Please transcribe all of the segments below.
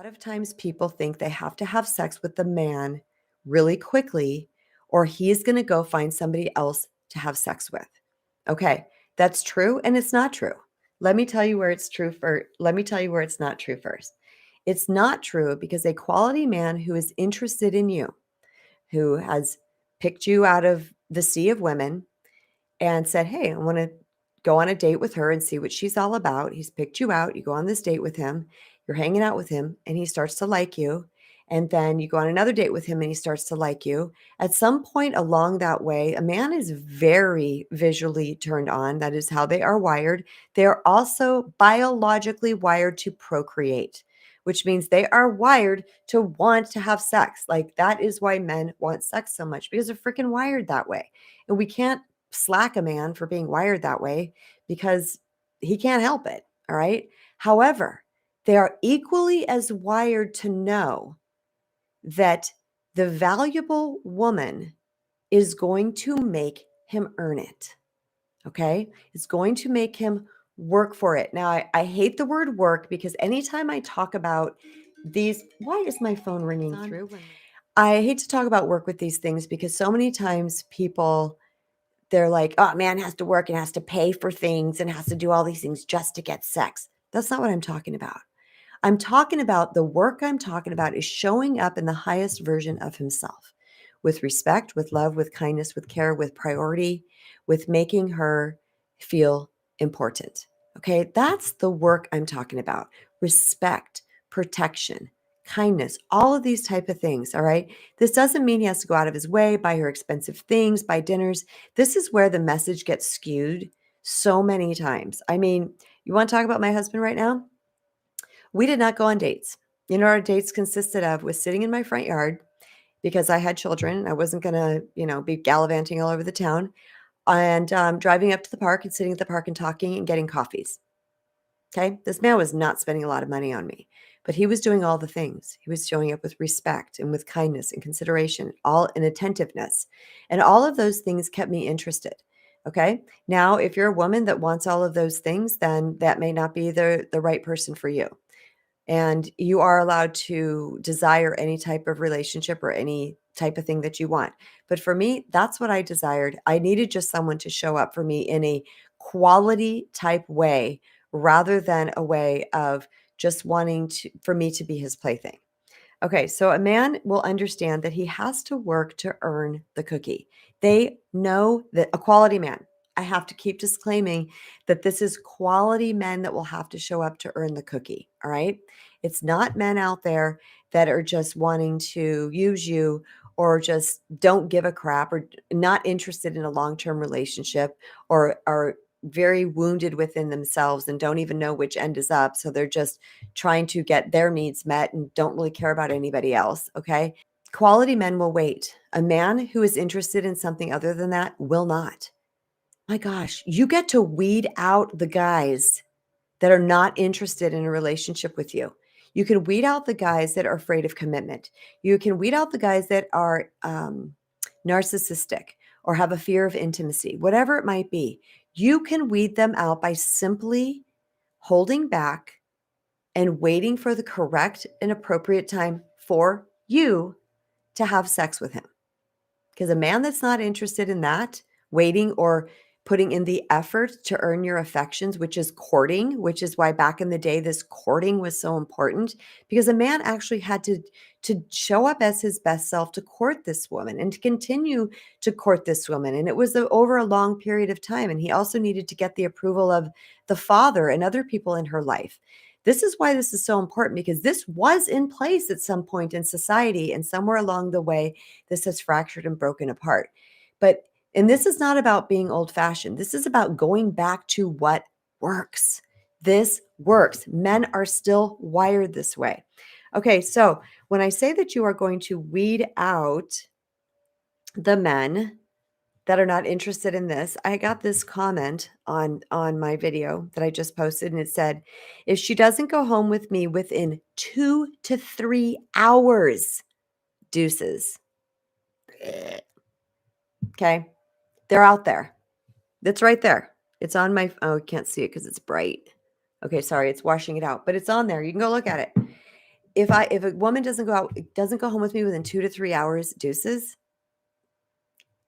lot of times people think they have to have sex with the man really quickly, or he's going to go find somebody else to have sex with. Okay, that's true and it's not true. Let me tell you where it's true first. Let me tell you where it's not true first. It's not true because a quality man who is interested in you, who has picked you out of the sea of women and said, "Hey, I want to go on a date with her and see what she's all about." He's picked you out. You go on this date with him. You're hanging out with him and he starts to like you. And then you go on another date with him and he starts to like you. At some point along that way, a man is very visually turned on. That is how they are wired. They are also biologically wired to procreate, which means they are wired to want to have sex. Like that is why men want sex so much because they're freaking wired that way. And we can't slack a man for being wired that way because he can't help it. All right. However, they are equally as wired to know that the valuable woman is going to make him earn it. Okay. It's going to make him work for it. Now, I hate the word work because anytime I talk about these, why is my phone ringing through? I hate to talk about work with these things because so many times people, they're like, oh, man has to work and has to pay for things and has to do all these things just to get sex. That's not what I'm talking about. I'm talking about the work I'm talking about is showing up in the highest version of himself with respect, with love, with kindness, with care, with priority, with making her feel important. Okay, that's the work I'm talking about. Respect, protection, kindness, all of these type of things. All right. This doesn't mean he has to go out of his way, buy her expensive things, buy dinners. This is where the message gets skewed so many times. I mean, you want to talk about my husband right now? We did not go on dates. You know, our dates consisted of was sitting in my front yard because I had children. I wasn't going to, be gallivanting all over the town and driving up to the park and sitting at the park and talking and getting coffees. Okay. This man was not spending a lot of money on me, but he was doing all the things. He was showing up with respect and with kindness and consideration, all in attentiveness. And all of those things kept me interested. Okay. Now, if you're a woman that wants all of those things, then that may not be the right person for you. And you are allowed to desire any type of relationship or any type of thing that you want. But for me, that's what I desired. I needed just someone to show up for me in a quality type way rather than a way of just wanting for me to be his plaything. Okay, so a man will understand that he has to work to earn the cookie. They know that a quality man, I have to keep disclaiming that this is quality men that will have to show up to earn the cookie. All right. It's not men out there that are just wanting to use you or just don't give a crap or not interested in a long term relationship or are very wounded within themselves and don't even know which end is up. So they're just trying to get their needs met and don't really care about anybody else. Okay. Quality men will wait. A man who is interested in something other than that will not. My gosh, you get to weed out the guys that are not interested in a relationship with you. You can weed out the guys that are afraid of commitment. You can weed out the guys that are narcissistic or have a fear of intimacy, whatever it might be. You can weed them out by simply holding back and waiting for the correct and appropriate time for you to have sex with him. Because a man that's not interested in that, waiting or putting in the effort to earn your affections, which is courting, which is why back in the day, this courting was so important because a man actually had to show up as his best self to court this woman and to continue to court this woman. And it was over a long period of time. And he also needed to get the approval of the father and other people in her life. This is why this is so important because this was in place at some point in society and somewhere along the way, this has fractured and broken apart. And this is not about being old fashioned. This is about going back to what works. This works. Men are still wired this way. Okay, so when I say that you are going to weed out the men that are not interested in this, I got this comment on my video that I just posted, and it said, if she doesn't go home with me within 2 to 3 hours, deuces. Okay. They're out there. It's right there. It's on my, oh, I can't see it because it's bright. Okay, sorry, it's washing it out, but it's on there. You can go look at it. If a woman doesn't go home with me within 2 to 3 hours, deuces.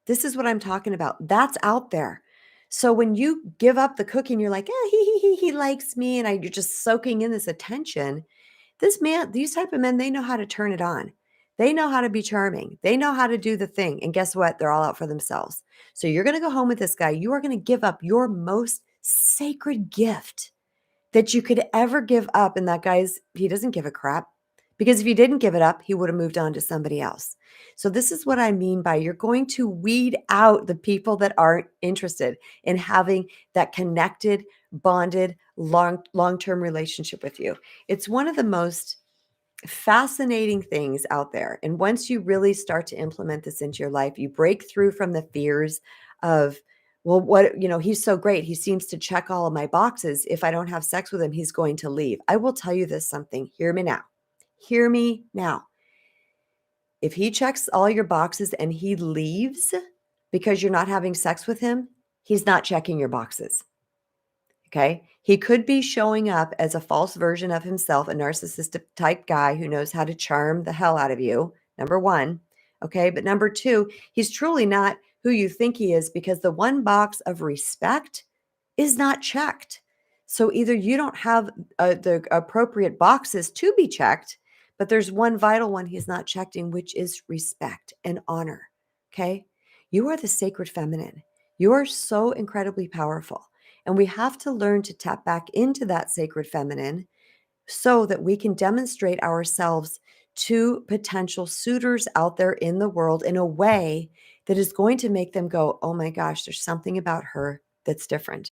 This is what I'm talking about. That's out there. So when you give up the cookie and you're like, "Yeah, he likes me," and you're just soaking in this attention, these type of men, they know how to turn it on. They know how to be charming. They know how to do the thing. And guess what? They're all out for themselves. So you're going to go home with this guy. You are going to give up your most sacred gift that you could ever give up. And that he doesn't give a crap, because if he didn't give it up, he would have moved on to somebody else. So this is what I mean by you're going to weed out the people that aren't interested in having that connected, bonded, long-term relationship with you. It's one of the most fascinating things out there. And once you really start to implement this into your life, you break through from the fears of, well, he's so great. He seems to check all of my boxes. If I don't have sex with him, he's going to leave. I will tell you this something. Hear me now. Hear me now. If he checks all your boxes and he leaves because you're not having sex with him, he's not checking your boxes. Okay. He could be showing up as a false version of himself, a narcissistic type guy who knows how to charm the hell out of you. Number one. Okay. But number two, he's truly not who you think he is, because the one box of respect is not checked. So either you don't have the appropriate boxes to be checked, but there's one vital one he's not checking, which is respect and honor. Okay. You are the sacred feminine. You are so incredibly powerful. And we have to learn to tap back into that sacred feminine so that we can demonstrate ourselves to potential suitors out there in the world in a way that is going to make them go, "Oh my gosh, there's something about her that's different."